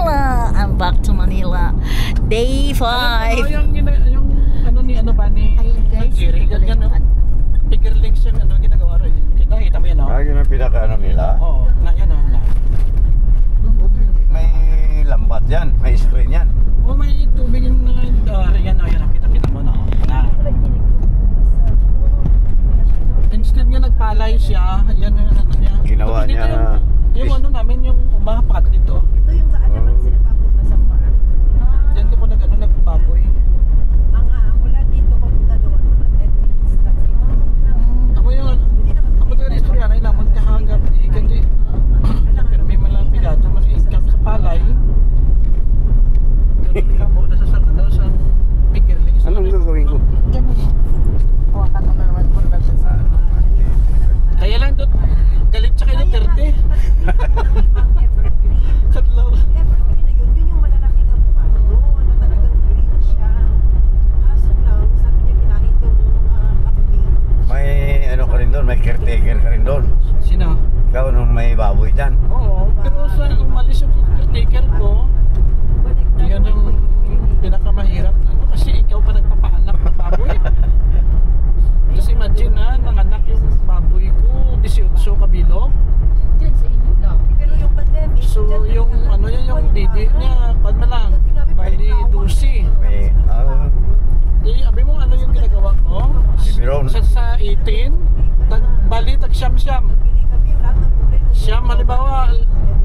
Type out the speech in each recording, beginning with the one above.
Manila. I'm back to Manila. Day 5. Yung ano ni ano ba ni Jerry, ganyan no? Fingerlings yung ano ginagawa rin. Kita mo yan no? Yun ang pinaka-ano nila. Oo, yan o. May lambat yan, may screen yan. May tubig yung yan o, kita mo na. Instead nga nagpalay siya, yan yung ano niya. Ginawa niya. Yung ano namin, yung umapat dito. Ito yung daan naman sa papunta sa farm. Diyan ko po nagpaboy. Mula dito papunta doon, mga 10 minutes lang siguro. Ako talaga istorya na ilamon ka hanggang kasi pero may malang pilato, mas income sa palay. Ganun mo na sa fingerlings. Anong gagawin ko? Hawakan mo na naman po na sa Kaya lang doon, galit siya kayo 30. Kadlaw. Evergreen na yun yung malalaking avocado na talagang green siya. Kaso lang, sabi niya kinain doon kambing. May ano ka rin doon, may caretaker ka rin doon. Sino? Ikaw nung may baboy dyan. Oo, pero sa umalis yung caretaker ko, yan ang pinakamahirap. Kasi ikaw pa nagpapaanak ng baboy. Just imagine na, nanganak yung baboy ko, 18 kabilog. Diyan sa inyo daw. Pero yung pandemic, So yung ano yan, yung didi niya, pad na lang, bali 12. May, Abi mo ano yung ginagawa ko? Bibiron. Sa 18, bali tag siyam-siyam. pili kami yung lahat ng kulay na Siyam, halimbawa,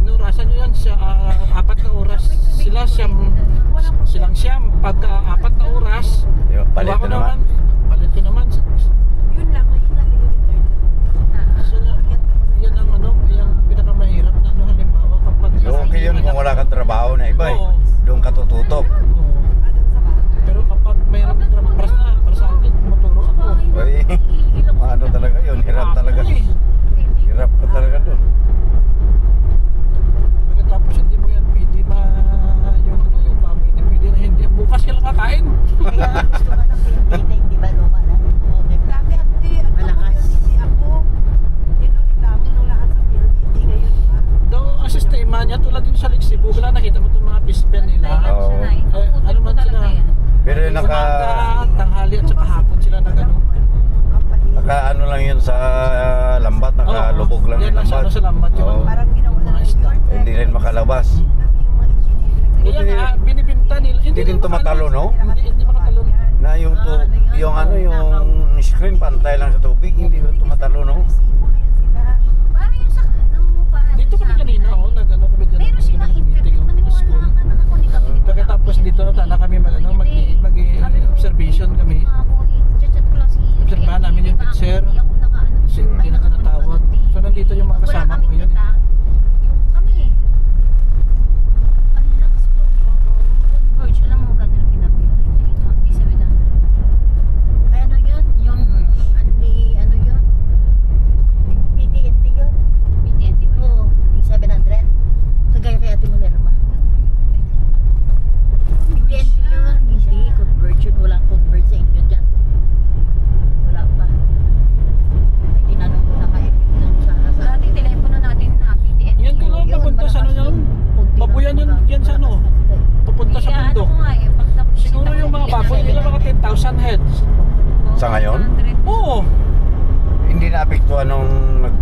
inurasan nyo yan, 4 na oras. Silang siyam. Pagka 4 na oras, palit gawa ko na naman. Palit ko naman. yun lang, ayun na lang yung internet. So, yan ang ano, yung pinakamahirap na ano, halimbawa kapag... Okay yun kung wala kang trabaho na iba eh. Oo. Doon ka tututok. Oo. Pero kapag mayroong trabaho para sa akin, tumuturo ako. Uy, ano talaga yun? Hirap talaga. Hirap ka talaga doon. Pagkatapos hindi mo yan pwede yung ano, yung baboy, hindi pwede na hindi. Bukas ka lang kakain. Kaya gusto ka ng Pilipino, di ba luma na? Dati Malakas. ako, reklamo ng lahat sa PLDT ngayon pa. Daw ang sistema niya tulad yung sa Cebu, wala nakita mo itong mga pispen nila. Oo. Ano man sila? Pero Umaga, tanghali at saka hapon sila nag-ano. naka ano lang yun sa lambat, nakalubog lang yan yung lang sa, lambat. ano, sa lambat yun. Oo. Parang ginawa na Mga ng isda. Hindi rin makalabas. Kaya nga, binibinta nila. Hindi din tumatalo, no? Hindi makatalon. Na yung yung ano yung screen pantay lang sa tubig, hindi ba tumatalo, no? Parang yung sa nangungupahan. Dito kami kanina, nag-ano kami dyan. Meron silang meeting internet, sa school. nakakunik kami. Pagkatapos dito na kami mag-observation kami. Obserbahan namin yung teacher. Kasi hindi na tinatawag. So nandito yung mga kasama ko ngayon eh. Yung kami eh. Ang lakas po. Converge. Alam mo gano'n ang pinapiyari dito? P700. Ay ano yun? Yung ano yun? PTNT yun? PTNT ba yun? Oo. P700. Kagaya kay Ate Monerma. PTNT yun. Hindi. Converge yun. Walang converge sa inyo dyan. Wala pa. Ay, tinanong ko na kayo dun sana sa ating telepono natin na PTNT. Yan ko lang papunta sa ano yun. Babuyan yun yan sa ano. Papunta sa bundok. Siguro yung mga baboy nila mga 10,000 heads. Sa ngayon? Oo. Hindi naapektuhan nung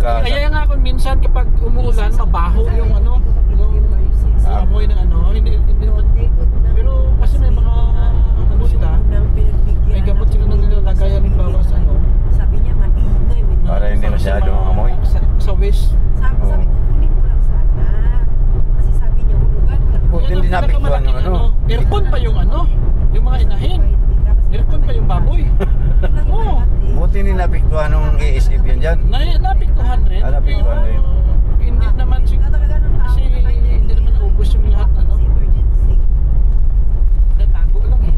Kaya nga kung minsan kapag umuulan, mabaho yung ano, yung amoy ng ano, hindi naman. Pero kasi may mga ano sila, may gamot sila nang nilalagay halimbawa sa ano. Sabi niya, maingay. Para hindi masyadong amoy. Sa waste. Sabi ko, kunin ko lang sana. Kasi sabi niya, hulugan ko lang. Buti hindi naapektuhan yung ano. Aircon pa yung ano, yung mga inahin. Aircon pa yung baboy. Oo. Buti hindi naapektuhan nung ESF yan dyan. Napiktuhan rin. Napiktuhan rin. Hindi naman siguro. Kasi hindi naman naubos yung lahat ano. Natago lang eh.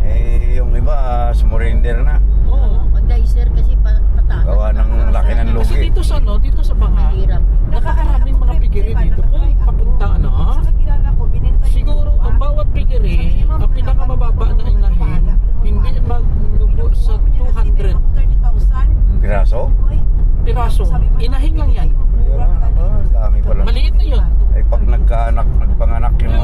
Eh, yung iba, sumurrender na. Oo. Pag-dicer kasi pataas. Gawa ng laki ng Kasi lugi. dito sa ano, dito sa Banga, Mahirap. napakaraming mga pigiri dito. Kung papunta ano, siguro ang bawat pigiri, ang pinakamababa na inahin, hindi magnubo sa 200 Piraso? piraso. Inahin lang yan. Dami pala. Maliit na yun. Ay pag nagpanganak yung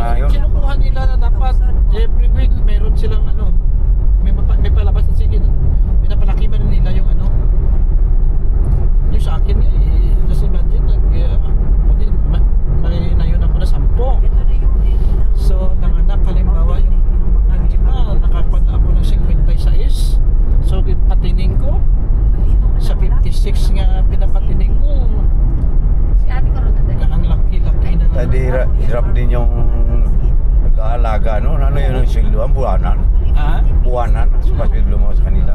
nag-aalaga, no? Ano yun ang silduan? Buwanan? Ha? Buwanan? Ang sumasildo mo sa kanila?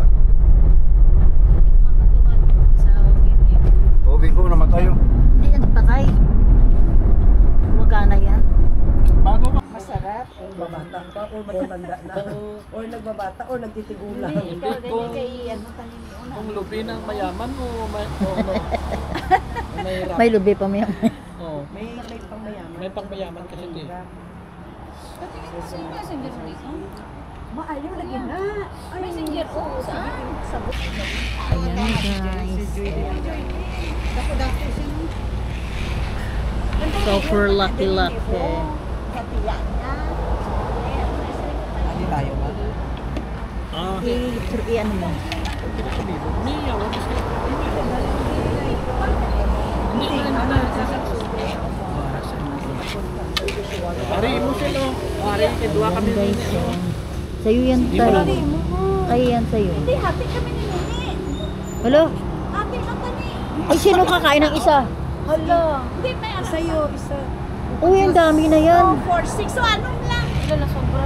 Makatuhan sa ganyan. Tubig ko, namatay yun. Hindi yan patay. Magana yan. Bago ka. Masarap. Babata pa o matanda na. O nagbabata o nagtitigulang. Hindi, ikaw Kung- ganyan kay ano kanina. Kung lubi ng mayaman o may o ano, mahirap. May lubi pa may Oo. May pangmayaman. May pangmayaman kasi di. Sino messenger dito? Maayaw lagi na. Messenger ko saan? Sa book. Ayan guys. Super lucky. Hindi tayo ba? Ah. I-ano mo? Mia, what is it? Hindi na. Ari mo sila. Ari, kedua kami Ayan guys. ninyo. Sa'yo yan Di tayo. ba? Ay yan sa'yo. Hindi, hati kami ni Nini. Hello? Hati lang kami. Ay sino kakain ng isa? Hala. Hindi, may ano. Sa'yo, isa. Uy, ang dami na yan. 4, 6. So, anong lang? Lala, sobra.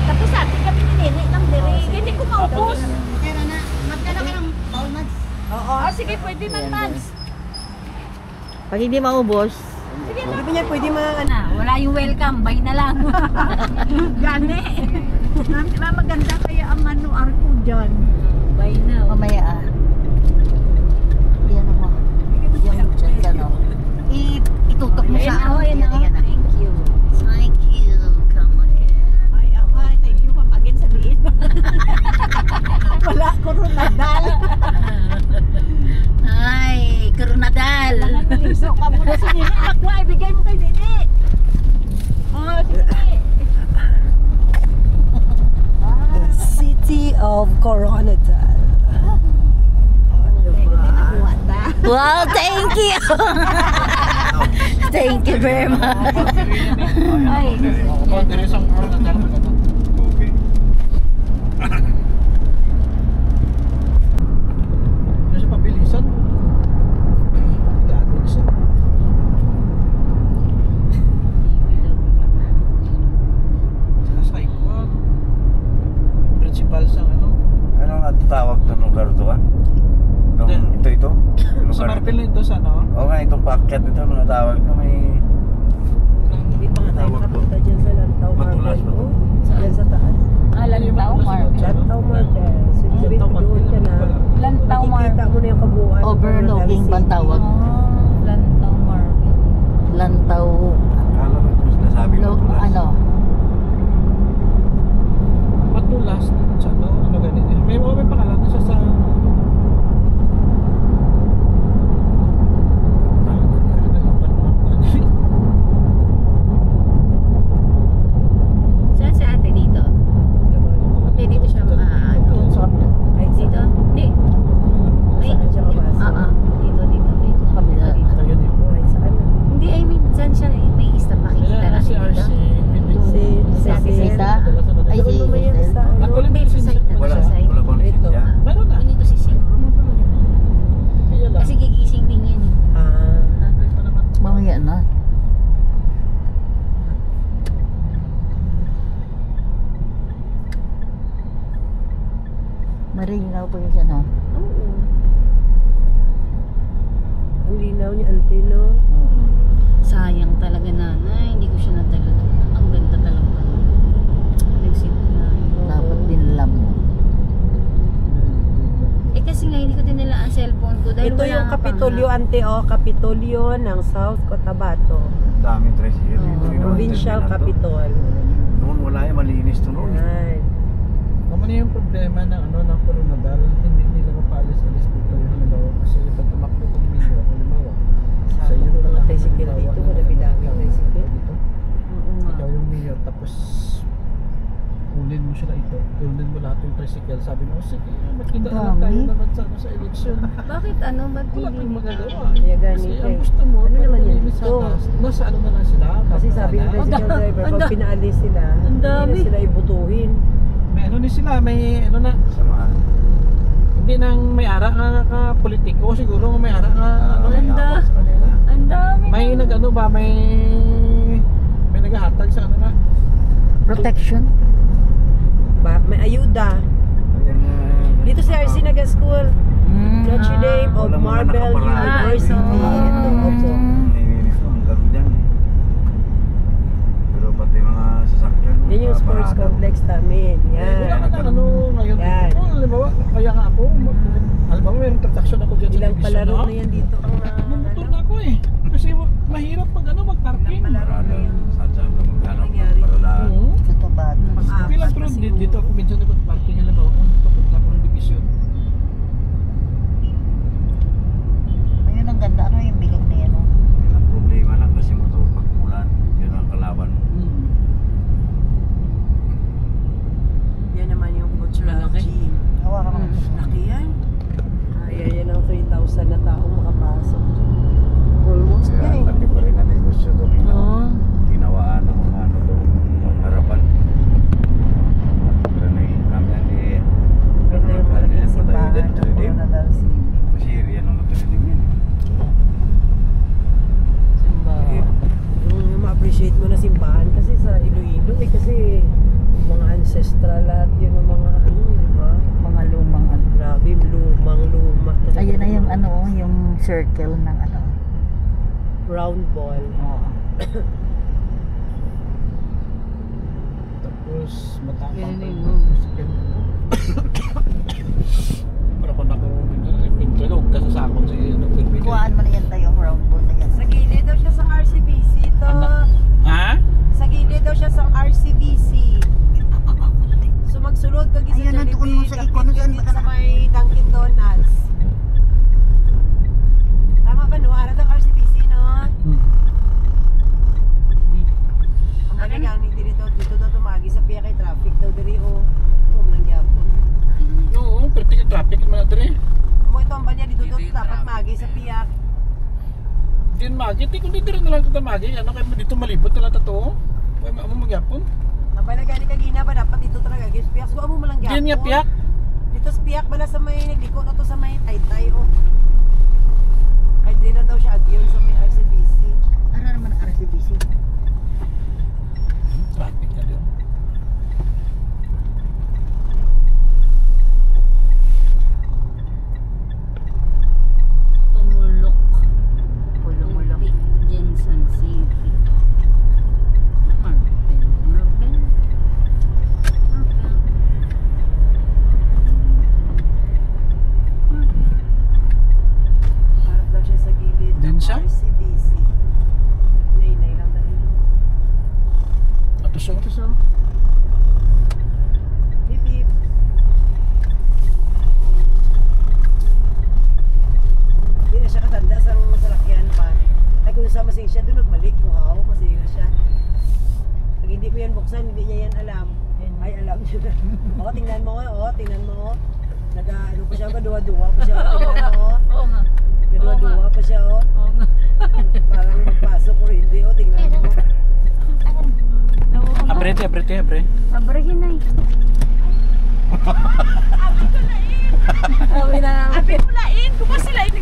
Tapos hati kami ni Nini ng diri. Hindi ko maubos. Pero na, magkano ka ng bowl, Mads? Oo. Sige, pwede man, Mads. Pag hindi maubos, Sige Hindi na. ba niya pwede mga ano? Wala yung welcome, buy na lang. Gani. Maganda kaya ang manuar ko dyan. Buy na. mamaya yan mo. Yung dyan ka no. Itutok mo sa Ayan na. Thank you. Thank you. Come again. Ay, thank you. Again, sabihin. Wala ko rin nadal. Ay, karunadal. So, ka muna si Nini. Nakuha, ibigay mo kay Nini. Oh, sige. The City of Coronadal. Nakuha na. Wow, thank you. Thank you very much. Ay, Ako, dire sa mga nadal mo na. Tubig. Yung sa pabilisan. Galing siya. Sa Saikwan. Principal sa ano. Ano nga tawag ng lugar to, ha? Ito? Sa Lugar Marpil ito sa ano. Oo nga, itong packet ito, ano tawag ito, may... Hindi pa nga tayo makapunta dyan sa Lantaw Matulas Marble. ba? Oh. Diyan sa taas. Lantaw Market. Lantaw Marble. So, ibig sabihin, doon ka na. Lantaw Makikita Market. mo na yung kabuuan. ng Overlooking Coronadal bang City. tawag? Lantaw Market. Lantaw. Akala ko ito sinasabi ko. Ano? Matulas sa ano. Ano ganito. May pangalan na siya sa... Saan si ate dito? Hindi dito siya Kahit dito? dito. Hindi. Ay, Saan siya umasa? Dito. Dito sa kabila. Ito yun eh. Kahit saan na. Hindi, I mean, saan siya may isda pakikita Kaya natin si RC. dito? Si Ate Sita? Ay, si Doon naman yan Hazel. sa ano. Ako lang Hindi, yung sa site na. Wala, Sa site. wala kong Ito. siya. Meron na. Hindi ko sising. Kaya lang. Kasi gigising din yan eh. Ah. Ito naman. Mamaya na. Marinaw po yun siya, no? Oo. Ang linaw niya, ante, no? Oo. Sayang talaga nanay, hindi ko siya nadala doon. Ang ganda talaga. Nagsip na yun. Dapat dinlam mo. Eh kasi nga hindi ko dinala ang cellphone ko dahil Ito wala yung nga Kapitolyo, pa nga. ante, oh. Kapitolyo ng South Cotabato. Daming tricycle. Oo. Ito yung Provincial terminal to. Capitol. Noon wala yung malinis to noon. Yan. Naman yung problema ng ano ng Coronadal, hindi nila mapalis-alis dito yung halimbawa kasi pag tumakbo kung video, halimbawa sa iyo Mga lang tricycle halimbawa, dito, ano, madami-dami ikaw, tricycle. dito. Oo nga. Ikaw yung mayor tapos kunin mo sila ito, kunin mo lahat yung tricycle, sabi mo, sige, magkita na lang tayo Dami. naman sa election. Bakit ano? Ba't Wala hindi kang mo magagawa. Kaya Kasi ganito ang eh. gusto mo, Ano naman yan malinis dito? sana. Nasa ano na lang sila. Kasi sabi ng sana. tricycle driver, Ang pag da- pinaalis sila, ang hindi dami. na sila ibutuhin. May ano ni sila, may ano na, Samahan. hindi nang may ara nga politiko, siguro may ara nga ano May Ganda. hawak sa kanila. Ang dami. may nagano ba may naghahatag sa ano na protection. May ayuda. Dito si RC nag-school. Notre Dame of Walang mga Marble nakaparada. University. Ito also. Naiinis mo, ang garo dyan. Pero pati mga sasakyan. Yan yung sports parada. complex namin. Wala Yan. ka na ano ngayon. Yan. Oh, halimbawa, kaya nga ako, halimbawa mayroong transaction ako dyan sa Ilang division palaro na. na yan dito ang Mamotor na ako eh. Kasi mahirap pag ano, mag-parking. palaro na Parada, yan. saan ka maghanap ng Nangyari. paradaan. Oo. Sa Tobat. Okay lang, pero Pang-apat na dito ako minsan nag-parking. Halimbawa, kung papunta ako ng division. Ayun ang ganda. Ano yung bigang na yan? Yan ang problema lang kasi motor pag mulan. Yun ang kalaban mo. Yan naman yung cultural Malaki. gym. Hawakan mo. Laki yan. Kaya yan ang 3,000 na tao makapasok. Almost na Kaya eh. laki pa rin ang negosyo doon. Ginawaan ng mga ano doon harapan. Pero kami yan eh. Ito yung malaking simbahan ng Notre Dame. Coronadal City. Kasi area ng Notre Dame yun eh. Yung ma-appreciate mo na simbahan kasi sa Iloilo eh kasi mga ancestral at yun ang mga ano, di ba? Mga lumang ano. Grabe, luma. Ayun na yung ano, yung circle ng ano. Round ball. Oo. Tapos matapang Yan pa yun, yung pero kung ako pintlog kasi sa akong si ano, Kuhaan mo na yan tayo, round ball na yan. Sa gilid daw siya sa RCBC to. Ha? Sa gilid daw siya sa RCBC. So magsulod kag isa Ayun, nandoon mo sa ikon, saan ba ka sa na- may Dunkin Donuts. Tama ba no? Ara daw RCBC no? Ang balikan ni dito daw tumagi sa piya kay traffic daw diri o. Lang gyapon. Oo, pero tingin traffic naman natin eh. Mo ito ang balya dito dapat magi sa piyak. Din magi, kung dito rin na lang kita magi, ano kayo dito malibot na lang ito. Kaya mo magyapon. Ang balya gani kagina ba dapat dito talaga gis piyak. So amo malang gyapon. Diyan nga piyak. Dito sa piyak bala sa may nagliko na to sa may taytay o. Ay di lang daw siya agyon sa may RCBC. Ano naman ang RCBC? Traffic na doon. Tumulok. Pulumulok. Jensen City. Marvel. Harap daw siya sa gilid Din ng siya? RCBC. Nay lang dali. Ato siya. Beep beep. Hindi na siya katanda sa masalakyan pa. Ay kung sa masing siya doon magbalik mo haw, masing siya. Pag hindi mo yan buksan, hindi niya yan alam. Ay alam niya na. O tingnan mo, tingnan mo. Nag-ano pa siya, kaduwa-duwa pa siya. Tingnan mo. Oo nga. Kaduwa-duwa pa siya, Oo nga. Parang magpasok or hindi, tingnan mo. Aprete. Abrahin na eh. Sabi na Abi pulain, kung ba sila ini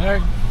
Nerd.